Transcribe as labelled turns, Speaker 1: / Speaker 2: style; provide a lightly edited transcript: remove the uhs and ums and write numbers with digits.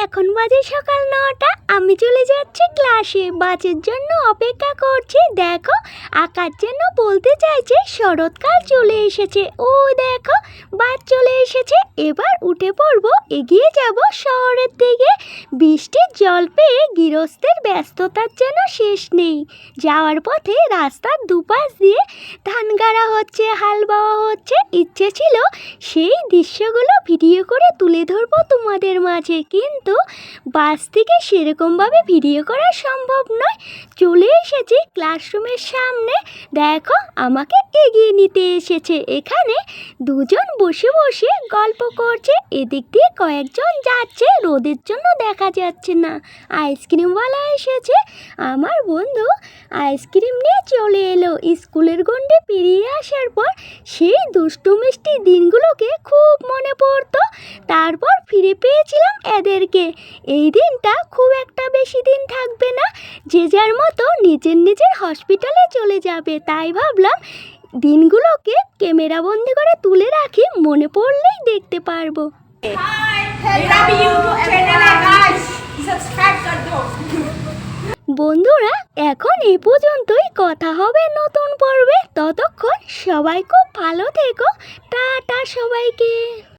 Speaker 1: এখন বাজে সকাল 9টা। আমি চলে যাচ্ছি ক্লাসে, বাসের জন্য অপেক্ষা করছি। দেখো আকাশ যেন বলতে চাইছে শরৎকাল চলে এসেছে। ও দেখো বাস চলে এসেছে, এবার উঠে পড়বো, এগিয়ে যাব শহরের দিকে। বৃষ্টির জল পেয়ে গৃহস্থের ব্যস্ততার যেন শেষ নেই। যাওয়ার পথে রাস্তার দুপাশ দিয়ে ধান গাড়া হচ্ছে, হাল বাওয়া হচ্ছে। ইচ্ছে ছিল সেই দৃশ্যগুলো ভিডিও করে তুলে ধরবো তোমাদের মাঝে, কিন্তু বাস থেকে সেরকমভাবে ভিডিও করা সম্ভব নয়। চলে এসেছি ক্লাসরুমের সামনে। দেখো আমাকে এগিয়ে নিতে এসেছে। এখানে দুজন বসে বসে গল্প করছে, এদিক দিয়ে কয়েকজন যাচ্ছে, রোদের জন্য দেখা যাচ্ছে না। আইসক্রিমওয়ালা এসেছে, আমার বন্ধু আইসক্রিম নিয়ে চলে এলো। স্কুলের গণ্ডি পেরিয়ে আসার পর সেই দুষ্টু মিষ্টি দিনগুলোকে খুব মনে পড়তো। তারপর ফিরে পেয়েছিলাম এদেরকে। এই দিনটা খুব একটা বেশি দিন থাকবে না, যে যার মতো নিজের হসপিটালে চলে যাবে। তাই ভাবলাম দিনগুলোকে ক্যামেরা বন্দি করে তুলে রাখি, মনে পড়লেই দেখতে পারবো। বন্ধুরা এখন এই পর্যন্তই, কথা হবে নতুন পর্বে। ততক্ষণ সবাই খুব ভালো থেকো। টাটা সবাইকে।